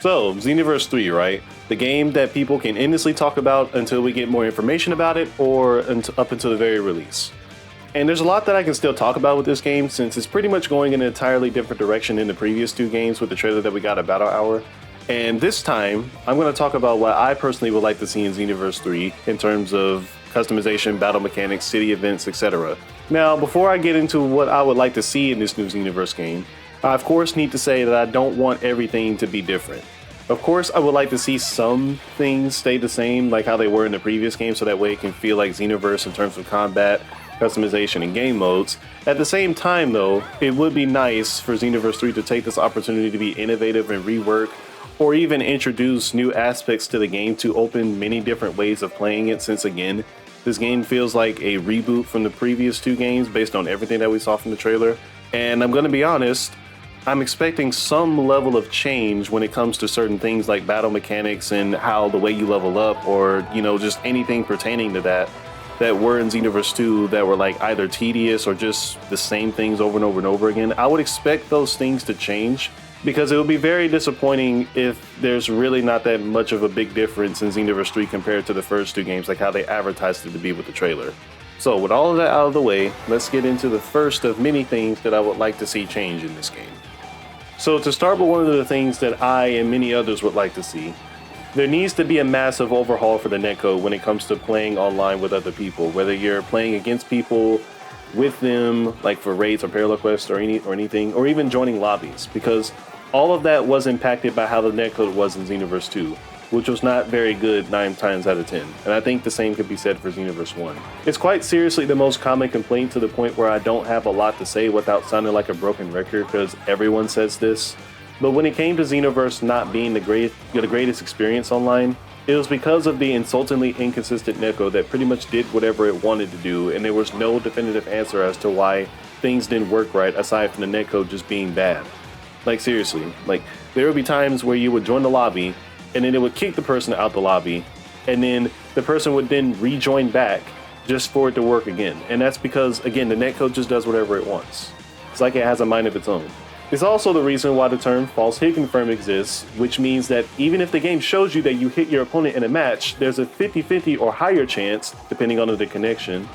So, Xenoverse 3, right? The game that people can endlessly talk about until we get more information about it, or up until the very release. And there's a lot that I can still talk about with this game, since it's pretty much going in an entirely different direction than the previous two games with the trailer that we got at Battle Hour. And this time, I'm going to talk about what I personally would like to see in Xenoverse 3 in terms of customization, battle mechanics, city events, etc. Now, before I get into what I would like to see in this new Xenoverse game, I of course need to say that I don't want everything to be different. Of course, I would like to see some things stay the same like how they were in the previous game, so that way it can feel like Xenoverse in terms of combat, customization, and game modes. At the same time though, it would be nice for Xenoverse 3 to take this opportunity to be innovative and rework, or even introduce new aspects to the game to open many different ways of playing it, since again, this game feels like a reboot from the previous two games based on everything that we saw from the trailer. And I'm gonna be honest, I'm expecting some level of change when it comes to certain things like battle mechanics and how the way you level up, or just anything pertaining to that were in Xenoverse 2 that were like either tedious or just the same things over and over and over again. I would expect those things to change, because it would be very disappointing if there's really not that much of a big difference in Xenoverse 3 compared to the first two games, like how they advertised it to be with the trailer. So with all of that out of the way, let's get into the first of many things that I would like to see change in this game. So to start with one of the things that I and many others would like to see, there needs to be a massive overhaul for the netcode when it comes to playing online with other people, whether you're playing against people, with them, like for raids or parallel quests or anything, or even joining lobbies, because all of that was impacted by how the netcode was in Xenoverse 2, which was not very good 9 times out of 10, and I think the same could be said for Xenoverse 1. It's quite seriously the most common complaint, to the point where I don't have a lot to say without sounding like a broken record, because everyone says this. But when it came to Xenoverse not being the greatest experience online, it was because of the insultingly inconsistent netcode that pretty much did whatever it wanted to do, and there was no definitive answer as to why things didn't work right aside from the netcode just being bad. Like seriously, like there would be times where you would join the lobby, and then it would kick the person out the lobby, and then the person would then rejoin back just for it to work again. And that's because, again, the netcode just does whatever it wants. It's like it has a mind of its own. It's also the reason why the term false hit confirm exists, which means that even if the game shows you that you hit your opponent in a match, there's a 50-50 or higher chance, depending on the connection,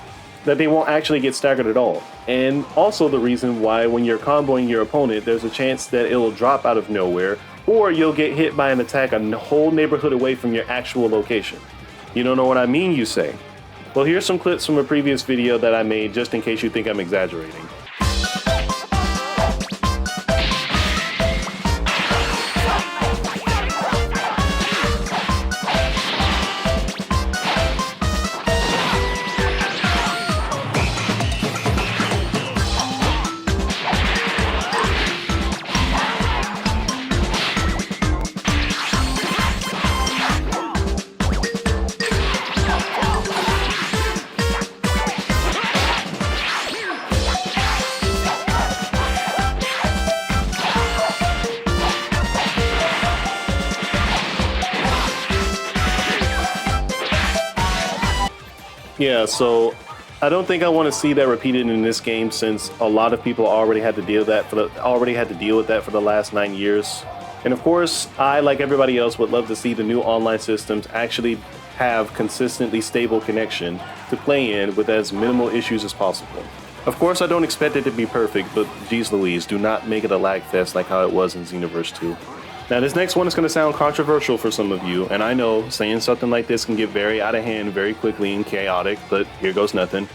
that they won't actually get staggered at all. And also the reason why when you're comboing your opponent, there's a chance that it'll drop out of nowhere, or you'll get hit by an attack a whole neighborhood away from your actual location. You don't know what I mean, you say? Well, here's some clips from a previous video that I made just in case you think I'm exaggerating. Yeah, so I don't think I want to see that repeated in this game, since a lot of people already had to deal with that for the last 9 years. And of course, I, like everybody else, would love to see the new online systems actually have consistently stable connection to play in with as minimal issues as possible. Of course, I don't expect it to be perfect, but geez Louise, do not make it a lag fest like how it was in Xenoverse 2. Now, this next one is going to sound controversial for some of you, and I know saying something like this can get very out of hand very quickly and chaotic, but here goes nothing.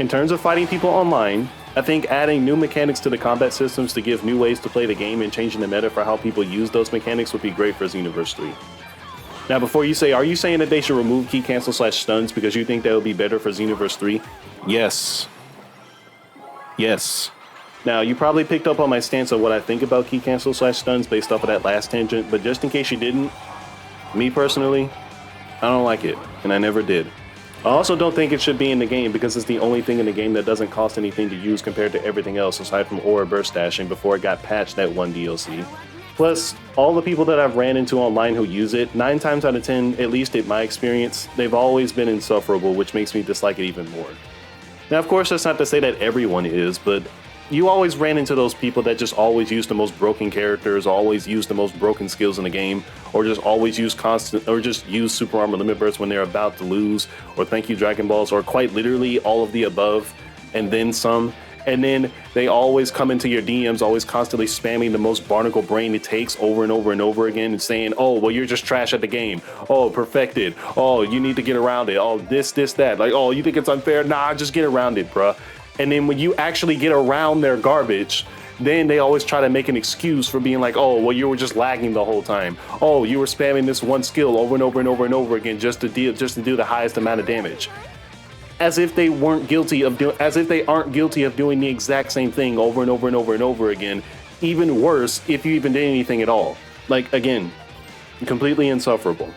In terms of fighting people online, I think adding new mechanics to the combat systems to give new ways to play the game and changing the meta for how people use those mechanics would be great for Xenoverse 3. Now, before you say, are you saying that they should remove key cancel / stuns because you think that would be better for Xenoverse 3? Yes. Yes. Now, you probably picked up on my stance of what I think about key cancel / stuns based off of that last tangent, but just in case you didn't, me personally, I don't like it, and I never did. I also don't think it should be in the game because it's the only thing in the game that doesn't cost anything to use compared to everything else aside from aura burst dashing before it got patched that one DLC. Plus, all the people that I've ran into online who use it, 9 times out of 10, at least in my experience, they've always been insufferable, which makes me dislike it even more. Now, of course, that's not to say that everyone is, but you always ran into those people that just always use the most broken characters, always use the most broken skills in the game, or just always use use Super Armor Limit Burst when they're about to lose, or thank you Dragon Balls, or quite literally all of the above, and then some. And then they always come into your DMs, always constantly spamming the most barnacle brain it takes over and over and over again and saying, oh, well, you're just trash at the game. Oh, perfected. Oh, you need to get around it. Oh, this, that. Like, oh, you think it's unfair? Nah, just get around it, bruh. And then when you actually get around their garbage, then they always try to make an excuse for being like, oh, well, you were just lagging the whole time. Oh, you were spamming this one skill over and over and over and over again just to do the highest amount of damage. As if they aren't guilty of doing the exact same thing over and over and over and over again. Even worse, if you even did anything at all. Like, again, completely insufferable.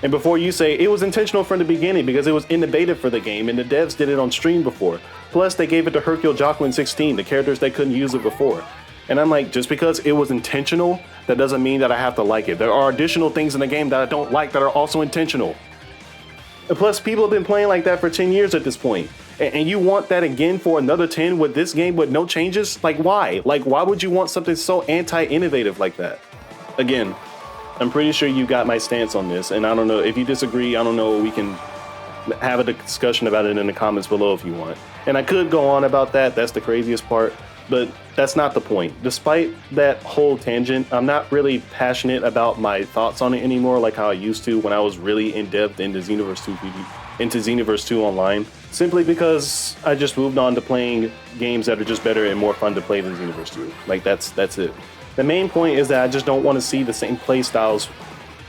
And before you say it was intentional from the beginning because it was in the beta for the game and the devs did it on stream before. Plus, they gave it to Hercule Jocelyn 16, the characters that couldn't use it before. And I'm like, just because it was intentional, that doesn't mean that I have to like it. There are additional things in the game that I don't like that are also intentional. And plus, people have been playing like that for 10 years at this point. And you want that again for another 10 with this game with no changes? Like, why? Like, why would you want something so anti-innovative like that? Again, I'm pretty sure you got my stance on this. And I don't know, if you disagree, I don't know, we can have a discussion about it in the comments below if you want. And I could go on about that. That's the craziest part. But that's not the point. Despite that whole tangent, I'm not really passionate about my thoughts on it anymore like how I used to when I was really in-depth into Xenoverse 2 online. Simply because I just moved on to playing games that are just better and more fun to play than Xenoverse 2. Like, that's it. The main point is that I just don't want to see the same playstyles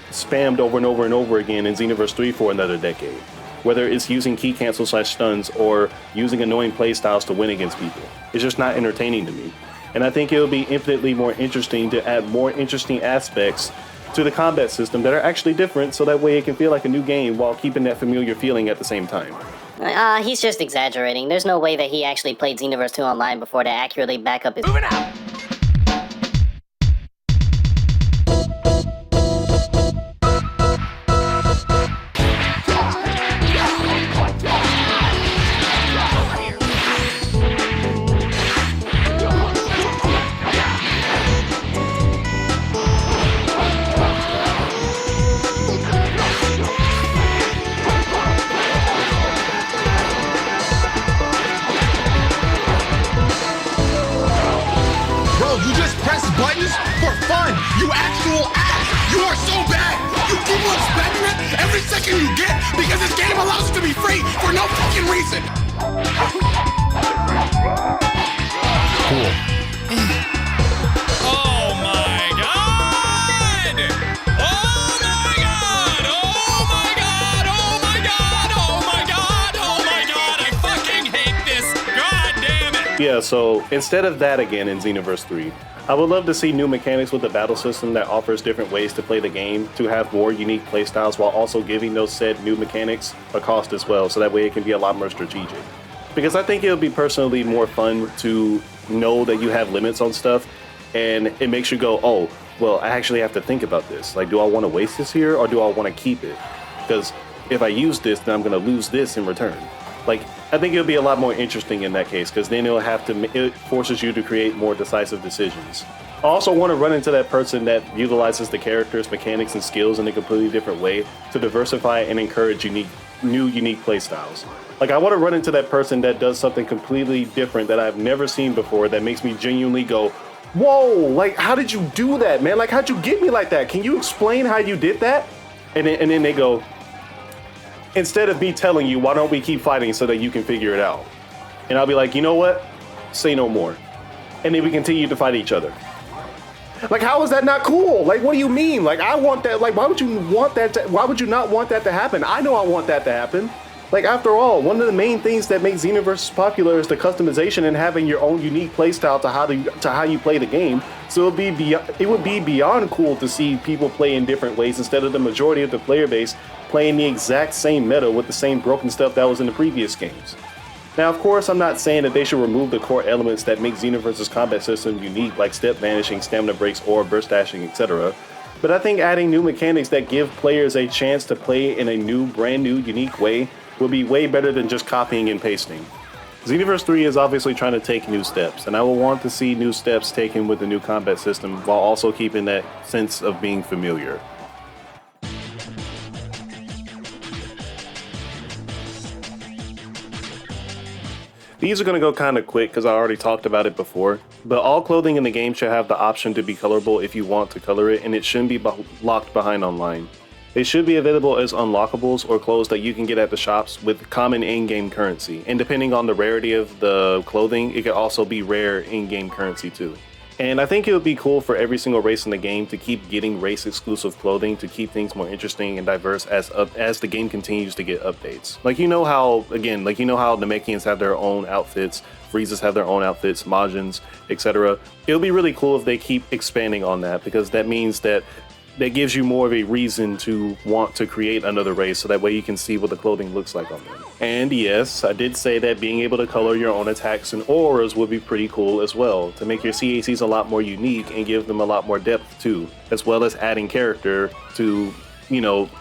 spammed over and over and over again in Xenoverse 3 for another decade. Whether it's using key cancel / stuns or using annoying playstyles to win against people. It's just not entertaining to me. And I think it would be infinitely more interesting to add more interesting aspects to the combat system that are actually different so that way it can feel like a new game while keeping that familiar feeling at the same time. He's just exaggerating. There's no way that he actually played Xenoverse 2 online before to accurately back up his... Moving out! For fun, you actual ass. You are so bad. You keep on spending it every second you get because this game allows it to be free for no fucking reason. Cool. Oh my god! Oh my god! Oh my god! Oh my god! Oh my god! Oh my god! I fucking hate this. God damn it. Yeah, so instead of that again in Xenoverse 3, I would love to see new mechanics with the battle system that offers different ways to play the game to have more unique playstyles while also giving those said new mechanics a cost as well, so that way it can be a lot more strategic. Because I think it would be personally more fun to know that you have limits on stuff and it makes you go, oh, well, I actually have to think about this. Like, do I want to waste this here or do I want to keep it? Because if I use this, then I'm going to lose this in return. Like, I think it'll be a lot more interesting in that case because then it forces you to create more decisive decisions. I also want to run into that person that utilizes the characters, mechanics, and skills in a completely different way to diversify and encourage new unique playstyles. Like, I want to run into that person that does something completely different that I've never seen before that makes me genuinely go, whoa, like, how did you do that, man? Like, how'd you get me like that? Can you explain how you did that? And then they go, instead of me telling you, why don't we keep fighting so that you can figure it out? And I'll be like, you know what? Say no more. And then we continue to fight each other. Like, how is that not cool? Like, what do you mean? Like, I want that. Like, why would you want that? Why would you not want that to happen? I know I want that to happen. Like, after all, one of the main things that makes Xenoverse popular is the customization and having your own unique playstyle to how you play the game. So it would be beyond cool to see people play in different ways instead of the majority of the player base playing the exact same meta with the same broken stuff that was in the previous games. Now, of course, I'm not saying that they should remove the core elements that make Xenoverse's combat system unique, like step vanishing, stamina breaks, or burst dashing, etc. But I think adding new mechanics that give players a chance to play in a brand new, unique way would be way better than just copying and pasting. Xenoverse 3 is obviously trying to take new steps, and I will want to see new steps taken with the new combat system while also keeping that sense of being familiar. These are going to go kind of quick because I already talked about it before, but all clothing in the game should have the option to be colorable if you want to color it, and it shouldn't be locked behind online. They should be available as unlockables or clothes that you can get at the shops with common in-game currency, and depending on the rarity of the clothing, it could also be rare in-game currency too. And I think it would be cool for every single race in the game to keep getting race-exclusive clothing to keep things more interesting and diverse as the game continues to get updates. Like you know how the Namekians have their own outfits, Friezas have their own outfits, Majins, etc. It would be really cool if they keep expanding on that, because that means that gives you more of a reason to want to create another race, so that way you can see what the clothing looks like on them. And yes, I did say that being able to color your own attacks and auras would be pretty cool as well, to make your CACs a lot more unique and give them a lot more depth too, as well as adding character to,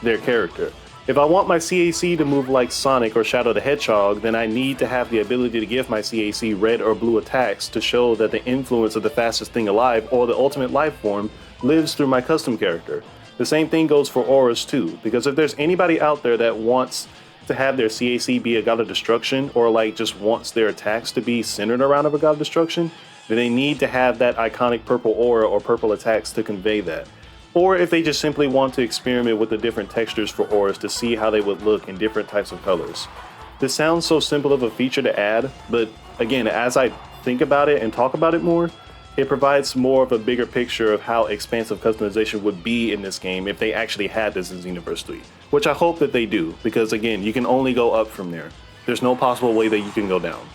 their character. If I want my CAC to move like Sonic or Shadow the Hedgehog, then I need to have the ability to give my CAC red or blue attacks to show that the influence of the fastest thing alive, or the ultimate life form, lives through my custom character. The same thing goes for auras too, because if there's anybody out there that wants to have their CAC be a god of destruction, or like just wants their attacks to be centered around a god of destruction, then they need to have that iconic purple aura or purple attacks to convey that. Or if they just simply want to experiment with the different textures for auras to see how they would look in different types of colors. This sounds so simple of a feature to add, but again, as I think about it and talk about it more, it provides more of a bigger picture of how expansive customization would be in this game if they actually had this in Xenoverse 3, which I hope that they do, because again, you can only go up from there. There's no possible way that you can go down.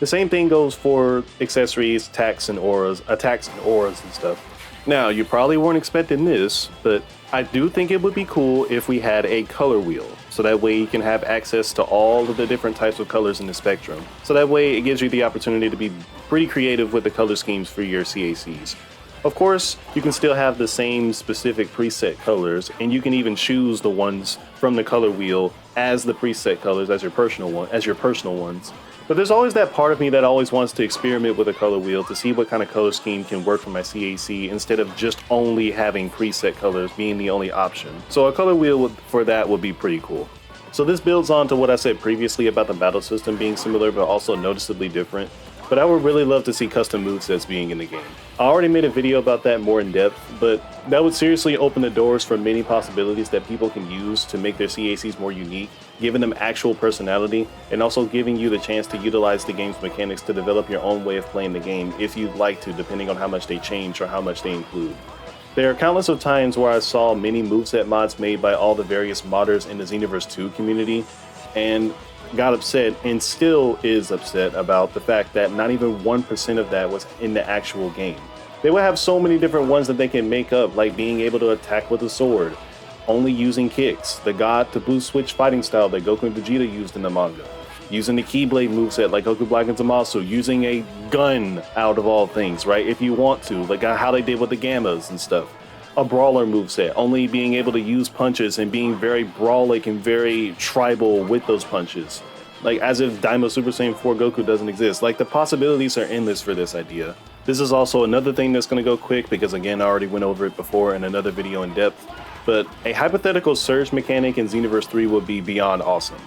The same thing goes for accessories, attacks and auras and stuff. Now, you probably weren't expecting this, but I do think it would be cool if we had a color wheel, so that way you can have access to all of the different types of colors in the spectrum. So that way it gives you the opportunity to be pretty creative with the color schemes for your CACs. Of course, you can still have the same specific preset colors, and you can even choose the ones from the color wheel as the preset colors as your personal ones. But there's always that part of me that always wants to experiment with a color wheel to see what kind of color scheme can work for my CAC, instead of just only having preset colors being the only option. So a color wheel for that would be pretty cool. So this builds on to what I said previously about the battle system being similar but also noticeably different. But I would really love to see custom movesets being in the game. I already made a video about that more in depth, but that would seriously open the doors for many possibilities that people can use to make their CACs more unique, giving them actual personality, and also giving you the chance to utilize the game's mechanics to develop your own way of playing the game if you'd like to, depending on how much they change or how much they include. There are countless of times where I saw many moveset mods made by all the various modders in the Xenoverse 2 community, and got upset, and still is upset, about the fact that not even 1% of that was in the actual game. They would have so many different ones that they can make up, like being able to attack with a sword, only using kicks, the god to boost switch fighting style that Goku and Vegeta used in the manga, using the Keyblade moveset like Goku Black and Zamasu, using a gun out of all things, right, if you want to, like how they did with the Gammas and stuff. A brawler moveset, only being able to use punches and being very brawlic and very tribal with those punches. Like as if Daima Super Saiyan 4 Goku doesn't exist. Like the possibilities are endless for this idea. This is also another thing that's going to go quick because again I already went over it before in another video in depth. But a hypothetical surge mechanic in Xenoverse 3 would be beyond awesome.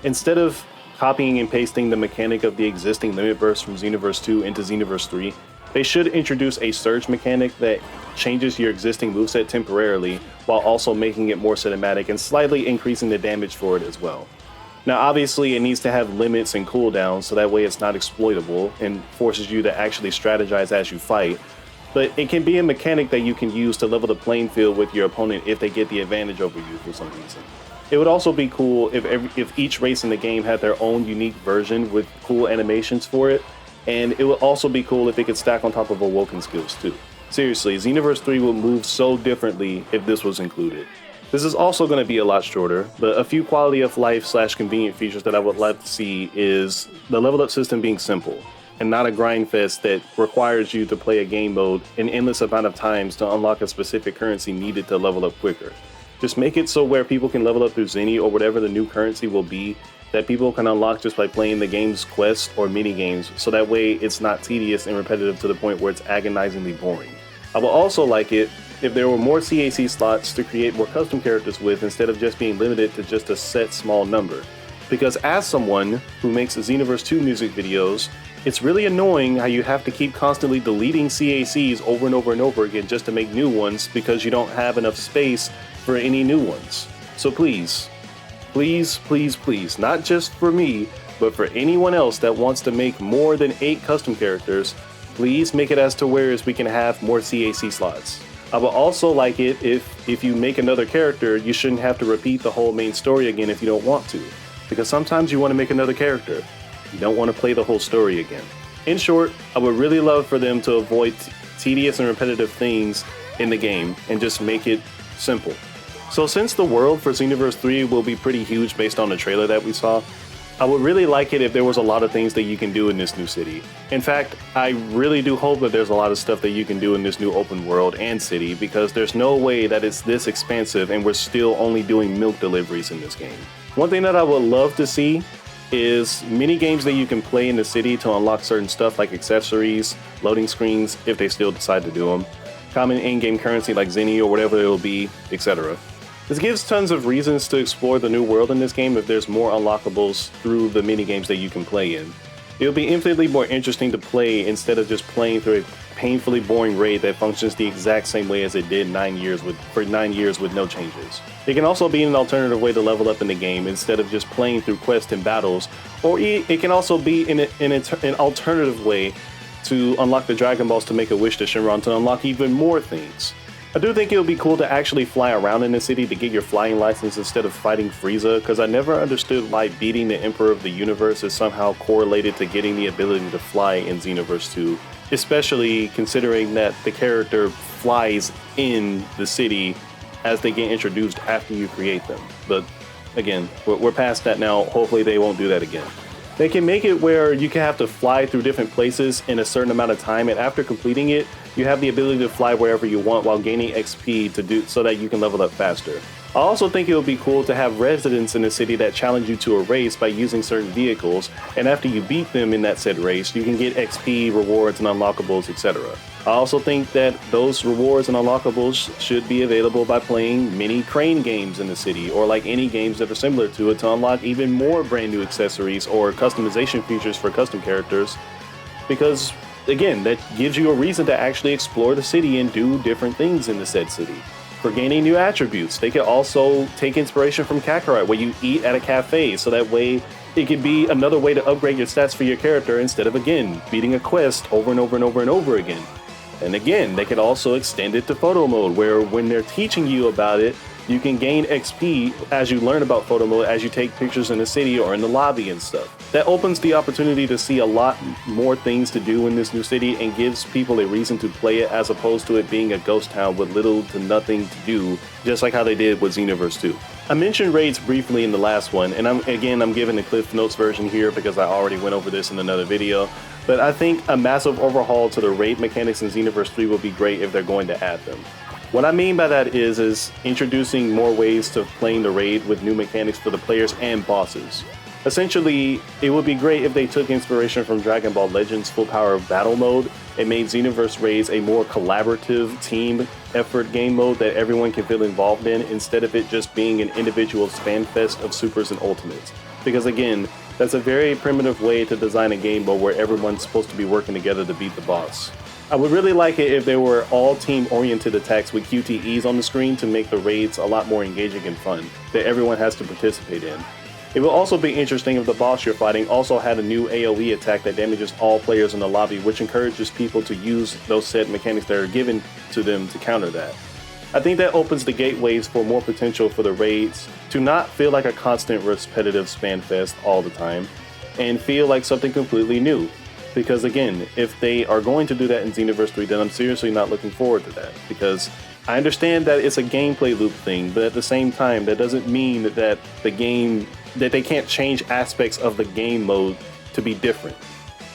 Instead of copying and pasting the mechanic of the existing limit burst from Xenoverse 2 into Xenoverse 3, they should introduce a surge mechanic that changes your existing moveset temporarily while also making it more cinematic and slightly increasing the damage for it as well. Now obviously it needs to have limits and cooldowns so that way it's not exploitable and forces you to actually strategize as you fight, but it can be a mechanic that you can use to level the playing field with your opponent if they get the advantage over you for some reason. It would also be cool if each race in the game had their own unique version with cool animations for it, and it would also be cool if it could stack on top of Awoken skills too. Seriously, Xenoverse 3 would move so differently if this was included. This is also going to be a lot shorter, but a few quality of life / convenient features that I would like to see is the level up system being simple, and not a grind fest that requires you to play a game mode an endless amount of times to unlock a specific currency needed to level up quicker. Just make it so where people can level up through Zenny or whatever the new currency will be that people can unlock just by playing the game's quests or mini games, so that way it's not tedious and repetitive to the point where it's agonizingly boring. I would also like it if there were more CAC slots to create more custom characters with, instead of just being limited to just a set small number. Because as someone who makes Xenoverse 2 music videos, it's really annoying how you have to keep constantly deleting CACs over and over and over again just to make new ones, because you don't have enough space for any new ones. So please, please, please, please, not just for me, but for anyone else that wants to make more than 8 custom characters, please make it as to where we can have more CAC slots. I would also like it if you make another character, you shouldn't have to repeat the whole main story again if you don't want to. Because sometimes you want to make another character. You don't want to play the whole story again. In short, I would really love for them to avoid tedious and repetitive things in the game and just make it simple. So since the world for Xenoverse 3 will be pretty huge based on the trailer that we saw, I would really like it if there was a lot of things that you can do in this new city. In fact, I really do hope that there's a lot of stuff that you can do in this new open world and city, because there's no way that it's this expansive and we're still only doing milk deliveries in this game. One thing that I would love to see is mini games that you can play in the city to unlock certain stuff like accessories, loading screens, if they still decide to do them, common in-game currency like Zenny or whatever it will be, etc. This gives tons of reasons to explore the new world in this game if there's more unlockables through the mini games that you can play in. It'll be infinitely more interesting to play instead of just playing through a painfully boring raid that functions the exact same way as it did for 9 years with no changes. It can also be an alternative way to level up in the game instead of just playing through quests and battles, or it can also be an alternative way to unlock the Dragon Balls to make a wish to Shenron to unlock even more things. I do think it would be cool to actually fly around in the city to get your flying license instead of fighting Frieza, because I never understood why beating the Emperor of the Universe is somehow correlated to getting the ability to fly in Xenoverse 2, especially considering that the character flies in the city as they get introduced after you create them. But again, we're past that now. Hopefully they won't do that again. They can make it where you can have to fly through different places in a certain amount of time, and after completing it, you have the ability to fly wherever you want while gaining XP so that you can level up faster. I also think it would be cool to have residents in the city that challenge you to a race by using certain vehicles, and after you beat them in that said race, you can get XP, rewards, and unlockables, etc. I also think that those rewards and unlockables should be available by playing mini crane games in the city, or like any games that are similar to it, to unlock even more brand new accessories or customization features for custom characters, because again, that gives you a reason to actually explore the city and do different things in the said city. For gaining new attributes, they could also take inspiration from Kakarot, where you eat at a cafe, so that way it could be another way to upgrade your stats for your character instead of, again, beating a quest over and over and over and over again. And again, they could also extend it to photo mode, where when they're teaching you about it, you can gain XP as you learn about photo mode, as you take pictures in the city or in the lobby and stuff. That opens the opportunity to see a lot more things to do in this new city and gives people a reason to play it, as opposed to it being a ghost town with little to nothing to do, just like how they did with Xenoverse 2. I mentioned raids briefly in the last one, and I'm giving the Cliff Notes version here because I already went over this in another video, but I think a massive overhaul to the raid mechanics in Xenoverse 3 would be great if they're going to add them. What I mean by that is introducing more ways to playing the raid with new mechanics for the players and bosses. Essentially, it would be great if they took inspiration from Dragon Ball Legends Full Power Battle Mode and made Xenoverse raids a more collaborative team effort game mode that everyone can feel involved in, instead of it just being an individual spam fest of supers and ultimates. Because again, that's a very primitive way to design a game mode where everyone's supposed to be working together to beat the boss. I would really like it if there were all team-oriented attacks with QTEs on the screen to make the raids a lot more engaging and fun, that everyone has to participate in. It would also be interesting if the boss you're fighting also had a new AoE attack that damages all players in the lobby, which encourages people to use those set mechanics that are given to them to counter that. I think that opens the gateways for more potential for the raids to not feel like a constant repetitive spam fest all the time, and feel like something completely new. Because again, if they are going to do that in Xenoverse 3, then I'm seriously not looking forward to that. Because I understand that it's a gameplay loop thing, but at the same time, that doesn't mean that they can't change aspects of the game mode to be different,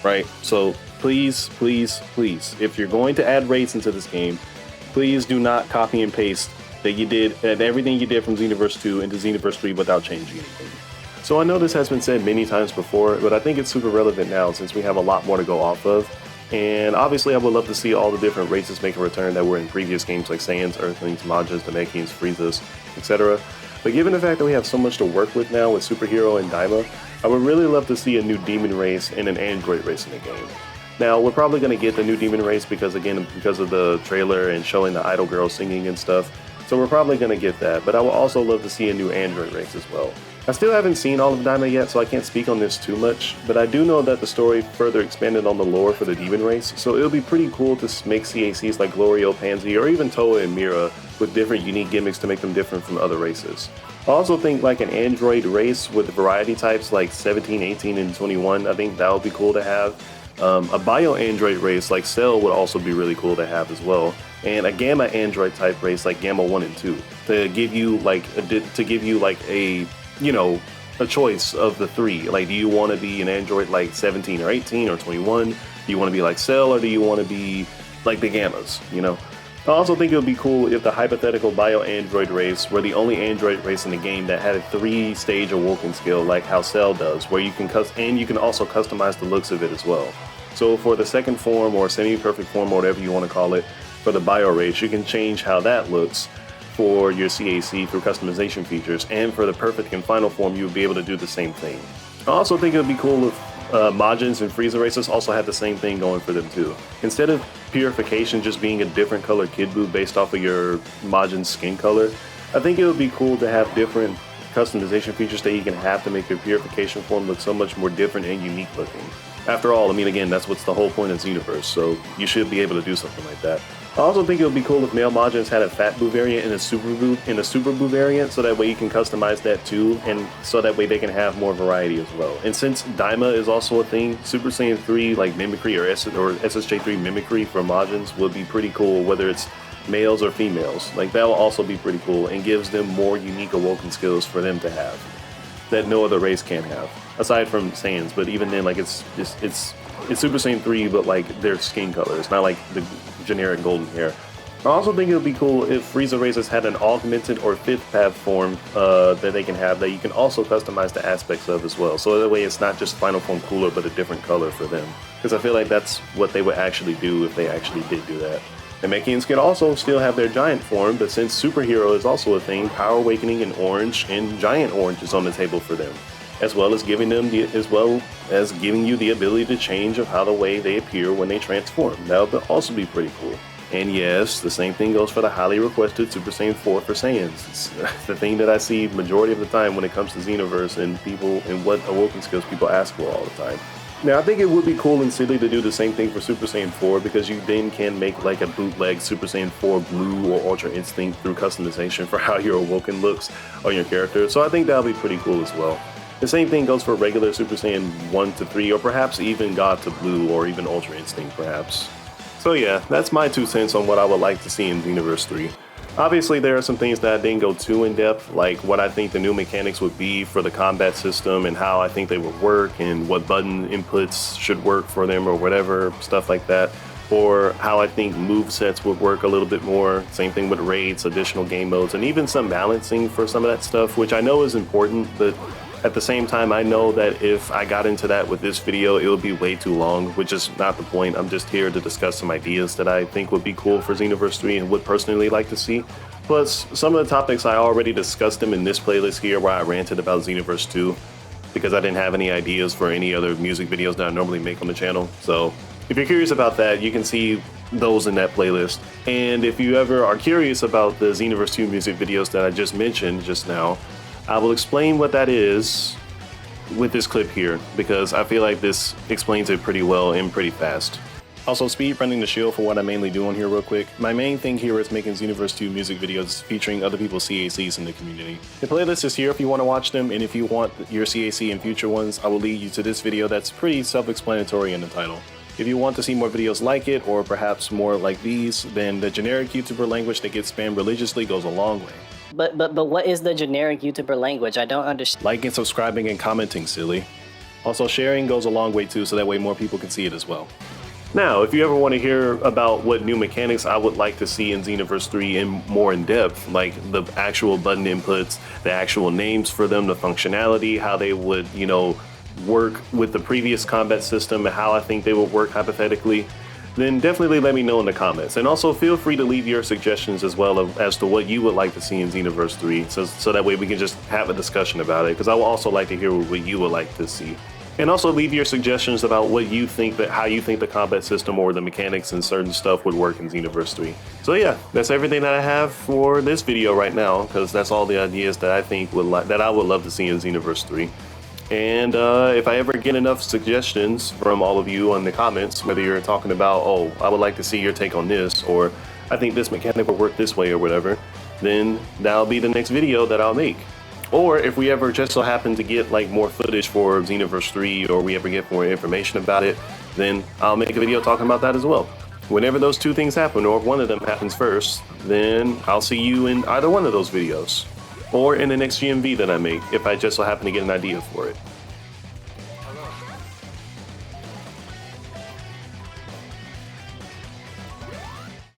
right? So please, please, please, if you're going to add raids into this game, please do not copy and paste everything you did from Xenoverse 2 into Xenoverse 3 without changing anything. So I know this has been said many times before, but I think it's super relevant now since we have a lot more to go off of. And obviously I would love to see all the different races make a return that were in previous games like Saiyans, Earthlings, Majins, Namekians, Friezas, etc. But given the fact that we have so much to work with now with Super Hero and Daima, I would really love to see a new demon race and an android race in the game. Now, we're probably going to get the new demon race because of the trailer and showing the idol girl singing and stuff. So we're probably going to get that, but I would also love to see a new android race as well. I still haven't seen all of Daima yet, so I can't speak on this too much, but I do know that the story further expanded on the lore for the demon race, so it'll be pretty cool to make CACs like Glorio, Pansy, or even Toa and Mira with different unique gimmicks to make them different from other races. I also think like an android race with variety types like 17, 18, and 21, I think that would be cool to have. A bio-android race like Cell would also be really cool to have as well, and a gamma android type race like Gamma 1 and 2 to give you like a a choice of the three. Like, do you want to be an android like 17 or 18 or 21? Do you want to be like Cell, or do you want to be like the gammas, I also think it would be cool if the hypothetical bio-android race were the only android race in the game that had a 3-stage awoken skill like how Cell does, where you can also customize the looks of it as well. So for the second form or semi-perfect form or whatever you want to call it, for the bio race, you can change how that looks for your CAC through customization features, and for the perfect and final form you would be able to do the same thing. I also think it would be cool if Majins and Frieza races also had the same thing going for them too. Instead of purification just being a different color Kid Buu based off of your Majin's skin color, I think it would be cool to have different customization features that you can have to make your purification form look so much more different and unique looking. After all, I mean, again, that's what's the whole point of Xenoverse, so you should be able to do something like that. I also think it would be cool if male Majins had a Fat Buu variant and a Super Buu variant, so that way you can customize that too, and so that way they can have more variety as well. And since Daima is also a thing, Super Saiyan 3 like mimicry or SSJ3 mimicry for Majins would be pretty cool, whether it's males or females. Like, that will also be pretty cool and gives them more unique awoken skills for them to have that no other race can have, aside from Saiyans. But even then, like, it's Super Saiyan 3, but like their skin color. It's not like the generic golden hair. I also think it would be cool if Frieza races had an augmented or fifth path form that they can have that you can also customize the aspects of as well. So that way it's not just final form cooler, but a different color for them. Because I feel like that's what they would actually do if they actually did do that. Namekians can also still have their giant form, but since Superhero is also a thing, Power Awakening in Orange and Giant Orange is on the table for them, as well as giving you the ability to change of how the way they appear when they transform. That would also be pretty cool. And yes, the same thing goes for the highly requested Super Saiyan 4 for Saiyans. It's the thing that I see majority of the time when it comes to Xenoverse and what awoken skills people ask for all the time. Now, I think it would be cool and silly to do the same thing for Super Saiyan 4, because you then can make like a bootleg Super Saiyan 4 Blue or Ultra Instinct through customization for how your awoken looks on your character. So I think that'll be pretty cool as well. The same thing goes for regular Super Saiyan 1 to 3, or perhaps even God to Blue, or even Ultra Instinct perhaps. So yeah, that's my 2 cents on what I would like to see in Xenoverse 3. Obviously, there are some things that I didn't go too in depth, like what I think the new mechanics would be for the combat system and how I think they would work and what button inputs should work for them or whatever, stuff like that. Or how I think movesets would work a little bit more. Same thing with raids, additional game modes, and even some balancing for some of that stuff, which I know is important, but at the same time, I know that if I got into that with this video, it would be way too long, which is not the point. I'm just here to discuss some ideas that I think would be cool for Xenoverse 3 and would personally like to see. Plus, some of the topics I already discussed them in this playlist here where I ranted about Xenoverse 2, because I didn't have any ideas for any other music videos that I normally make on the channel. So if you're curious about that, you can see those in that playlist. And if you ever are curious about the Xenoverse 2 music videos that I just mentioned just now, I will explain what that is with this clip here, because I feel like this explains it pretty well and pretty fast. Also, speed running the shield for what I mainly do on here real quick. My main thing here is making Xenoverse 2 music videos featuring other people's CACs in the community. The playlist is here if you want to watch them, and if you want your CAC in future ones, I will lead you to this video that's pretty self-explanatory in the title. If you want to see more videos like it, or perhaps more like these, then the generic YouTuber language that gets spammed religiously goes a long way. But what is the generic YouTuber language? I don't understand. Liking, subscribing, and commenting, silly. Also, sharing goes a long way too, so that way more people can see it as well. Now, if you ever want to hear about what new mechanics I would like to see in Xenoverse 3 in more in depth, like the actual button inputs, the actual names for them, the functionality, how they would, you know, work with the previous combat system, and how I think they would work hypothetically, then definitely let me know in the comments. And also feel free to leave your suggestions as well as to what you would like to see in Xenoverse 3, so that way we can just have a discussion about it, because I will also like to hear what you would like to see. And also leave your suggestions about what you think, how you think the combat system or the mechanics and certain stuff would work in Xenoverse 3. So yeah, that's everything that I have for this video right now, because that's all the ideas that I think that I would love to see in Xenoverse 3. And if I ever get enough suggestions from all of you in the comments, whether you're talking about, oh, I would like to see your take on this, or I think this mechanic will work this way or whatever, then that'll be the next video that I'll make. Or if we ever just so happen to get like more footage for Xenoverse 3, or we ever get more information about it, then I'll make a video talking about that as well. Whenever those two things happen, or if one of them happens first, then I'll see you in either one of those videos, or in the next GMV that I make, if I just so happen to get an idea for it.